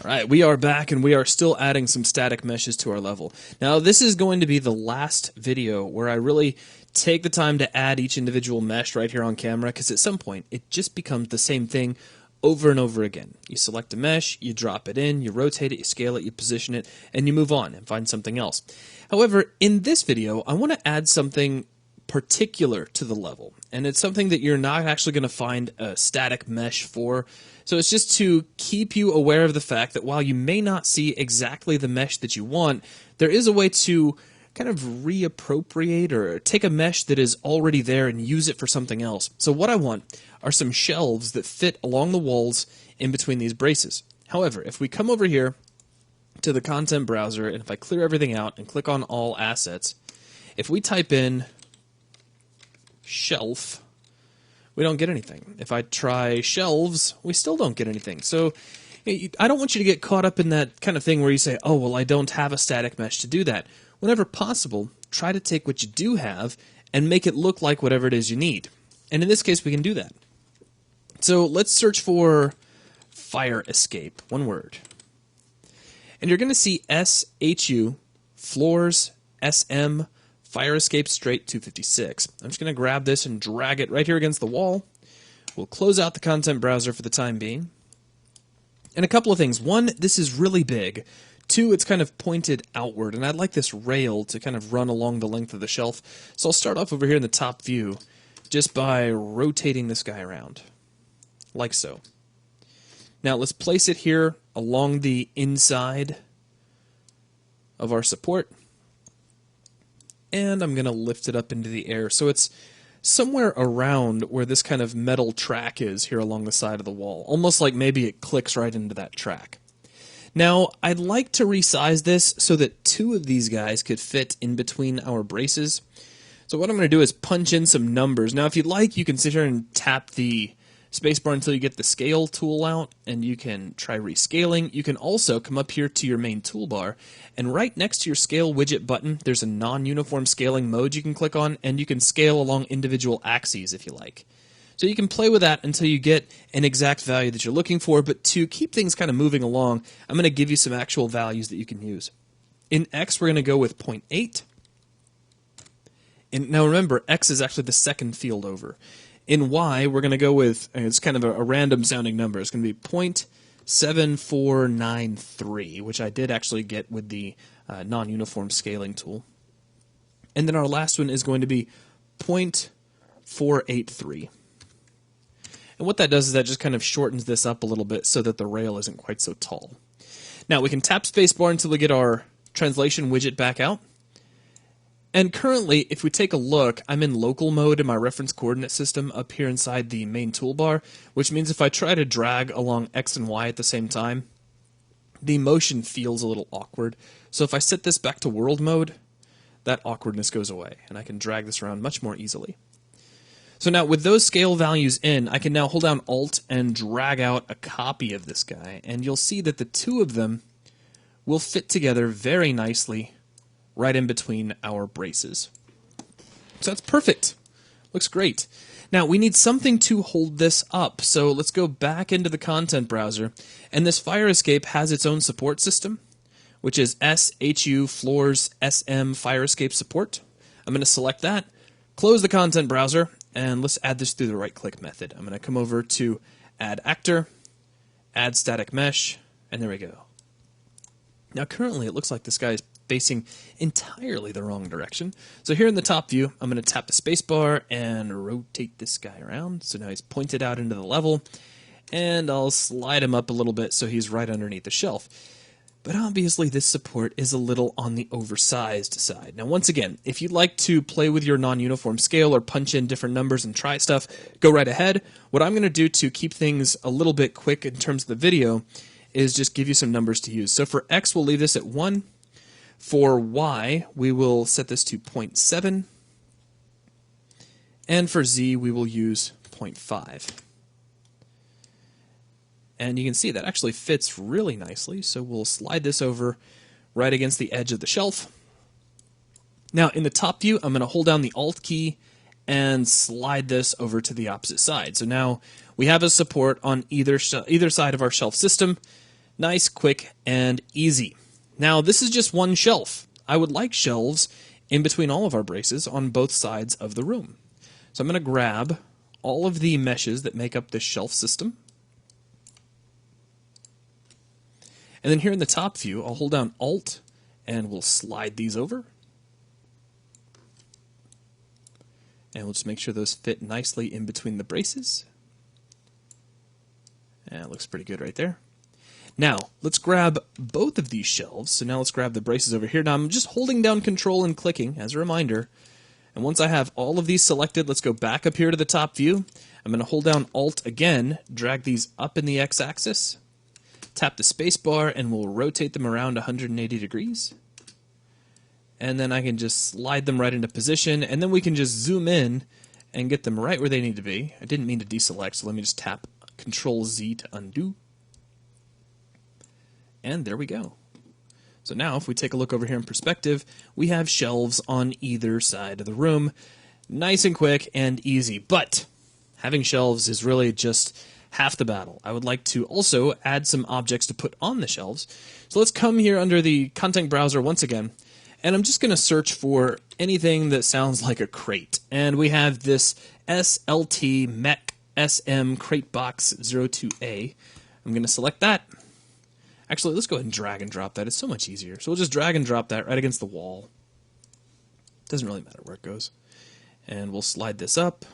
Alright, we are back and we are still adding some static meshes to our level. Now this is going to be the last video where I really take the time to add each individual mesh right here on camera, because at some point it just becomes the same thing over and over again. You select a mesh, you drop it in, you rotate it, you scale it, you position it, and you move on and find something else. However, in this video I want to add something particular to the level, and it's something that you're not actually going to find a static mesh for. So it's just to keep you aware of the fact that while you may not see exactly the mesh that you want, there is a way to kind of reappropriate or take a mesh that is already there and use it for something else. So what I want are some shelves that fit along the walls in between these braces. However, if we come over here to the content browser, and if I clear everything out and click on all assets, if we type in shelf, we don't get anything. If I try shelves, we still don't get anything. So I don't want you to get caught up in that kind of thing where you say, oh, well, I don't have a static mesh to do that. Whenever possible, try to take what you do have and make it look like whatever it is you need. And in this case, we can do that. So let's search for fire escape, one word. And you're going to see SHU, floors, SM, fire escape straight 256. I'm just going to grab this and drag it right here against the wall. We'll close out the content browser for the time being. And a couple of things. One, this is really big. Two, it's kind of pointed outward, and I'd like this rail to kind of run along the length of the shelf. So I'll start off over here in the top view just by rotating this guy around, like so. Now let's place it here along the inside of our support. And I'm going to lift it up into the air so it's somewhere around where this kind of metal track is here along the side of the wall. Almost like maybe it clicks right into that track. Now, I'd like to resize this so that two of these guys could fit in between our braces. So what I'm going to do is punch in some numbers. Now, if you'd like, you can sit here and tap the spacebar until you get the scale tool out, and you can try rescaling. You can also come up here to your main toolbar, and right next to your scale widget button, there's a non-uniform scaling mode you can click on, and you can scale along individual axes if you like. So you can play with that until you get an exact value that you're looking for, but to keep things kind of moving along, I'm going to give you some actual values that you can use. In X, we're going to go with 0.8. And now remember, X is actually the second field over. In Y, we're going to go with, it's kind of a random sounding number. It's going to be 0.7493, which I did actually get with the non-uniform scaling tool. And then our last one is going to be 0.483. And what that does is that just kind of shortens this up a little bit so that the rail isn't quite so tall. Now we can tap spacebar until we get our translation widget back out. And currently, if we take a look, I'm in local mode in my reference coordinate system up here inside the main toolbar, which means if I try to drag along X and Y at the same time, the motion feels a little awkward. So if I set this back to world mode, that awkwardness goes away, and I can drag this around much more easily. So now with those scale values in, I can now hold down Alt and drag out a copy of this guy, and you'll see that the two of them will fit together very nicely right in between our braces. So that's perfect. Looks great. Now we need something to hold this up, so let's go back into the content browser, and this fire escape has its own support system, which is SHU Floors SM Fire Escape Support. I'm going to select that, close the content browser, and let's add this through the right-click method. I'm going to come over to Add Actor, Add Static Mesh, and there we go. Now currently it looks like this guy is facing entirely the wrong direction. So here in the top view, I'm going to tap the spacebar and rotate this guy around. So now he's pointed out into the level, and I'll slide him up a little bit so he's right underneath the shelf. But obviously this support is a little on the oversized side. Now once again, if you'd like to play with your non-uniform scale or punch in different numbers and try stuff, go right ahead. What I'm going to do to keep things a little bit quick in terms of the video is just give you some numbers to use. So for X, we'll leave this at 1. For Y, we will set this to 0.7. And for Z, we will use 0.5. And you can see that actually fits really nicely, so we'll slide this over right against the edge of the shelf. Now, in the top view, I'm going to hold down the Alt key and slide this over to the opposite side. So now we have a support on either side of our shelf system. Nice, quick, and easy. Now, this is just one shelf. I would like shelves in between all of our braces on both sides of the room. So I'm going to grab all of the meshes that make up this shelf system. And then here in the top view, I'll hold down Alt and we'll slide these over. And we'll just make sure those fit nicely in between the braces. And it looks pretty good right there. Now, let's grab both of these shelves. So now let's grab the braces over here. Now I'm just holding down Control and clicking as a reminder. And once I have all of these selected, let's go back up here to the top view. I'm going to hold down Alt again, drag these up in the X-axis, tap the space bar, and we'll rotate them around 180 degrees. And then I can just slide them right into position, and then we can just zoom in and get them right where they need to be. I didn't mean to deselect, so let me just tap Control-Z to undo. And there we go. So now if we take a look over here in perspective, we have shelves on either side of the room. Nice and quick and easy. But having shelves is really just half the battle. I would like to also add some objects to put on the shelves. So let's come here under the content browser once again. And I'm just going to search for anything that sounds like a crate. And we have this SLT Mech SM Crate Box 02A. I'm going to select that. Actually, let's go ahead and drag and drop that. It's so much easier. So we'll just drag and drop that right against the wall. Doesn't really matter where it goes. And we'll slide this up.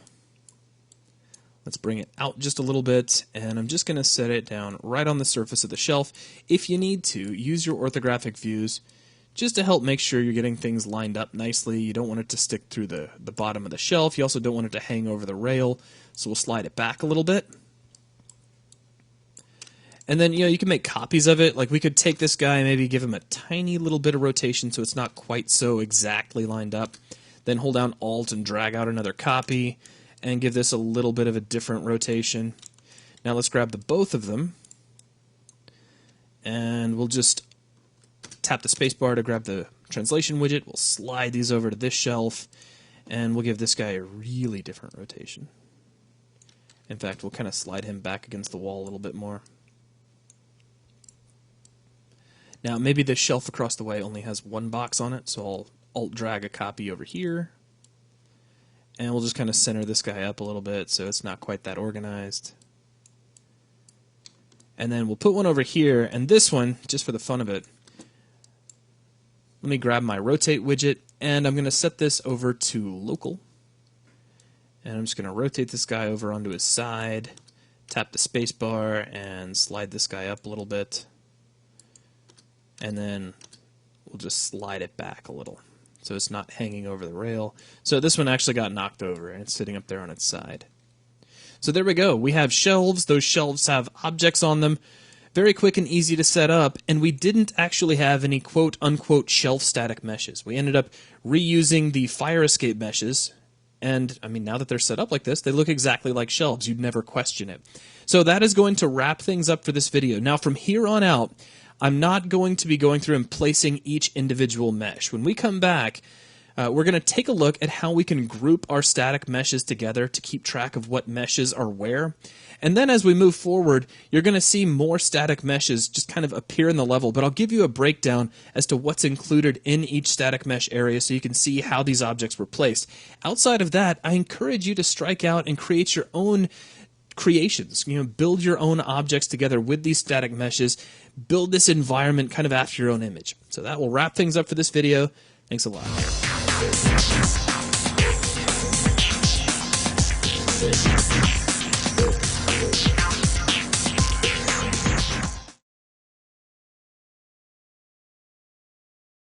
Let's bring it out just a little bit. And I'm just going to set it down right on the surface of the shelf. If you need to, use your orthographic views just to help make sure you're getting things lined up nicely. You don't want it to stick through the bottom of the shelf. You also don't want it to hang over the rail. So we'll slide it back a little bit. And then, you can make copies of it. Like, we could take this guy and maybe give him a tiny little bit of rotation so it's not quite so exactly lined up. Then hold down Alt and drag out another copy and give this a little bit of a different rotation. Now let's grab the both of them. And we'll just tap the space bar to grab the translation widget. We'll slide these over to this shelf. And we'll give this guy a really different rotation. In fact, we'll kind of slide him back against the wall a little bit more. Now, maybe this shelf across the way only has one box on it, so I'll Alt-drag a copy over here. And we'll just kind of center this guy up a little bit so it's not quite that organized. And then we'll put one over here, and this one, just for the fun of it, let me grab my Rotate widget, and I'm going to set this over to Local. And I'm just going to rotate this guy over onto his side, tap the space bar, and slide this guy up a little bit. And then we'll just slide it back a little so it's not hanging over the rail. So this one actually got knocked over and it's sitting up there on its side. So there we go. We have shelves. Those shelves have objects on them. Very quick and easy to set up, and we didn't actually have any quote-unquote shelf static meshes. We ended up reusing the fire escape meshes, and I mean, now that they're set up like this, they look exactly like shelves. You'd never question it. So that is going to wrap things up for this video. Now from here on out, I'm not going to be going through and placing each individual mesh. When we come back, we're going to take a look at how we can group our static meshes together to keep track of what meshes are where. And then as we move forward, you're going to see more static meshes just kind of appear in the level, but I'll give you a breakdown as to what's included in each static mesh area so you can see how these objects were placed. Outside of that, I encourage you to strike out and create your own creations. Build your own objects together with these static meshes. Build this environment kind of after your own image. So that will wrap things up for this video. Thanks a lot.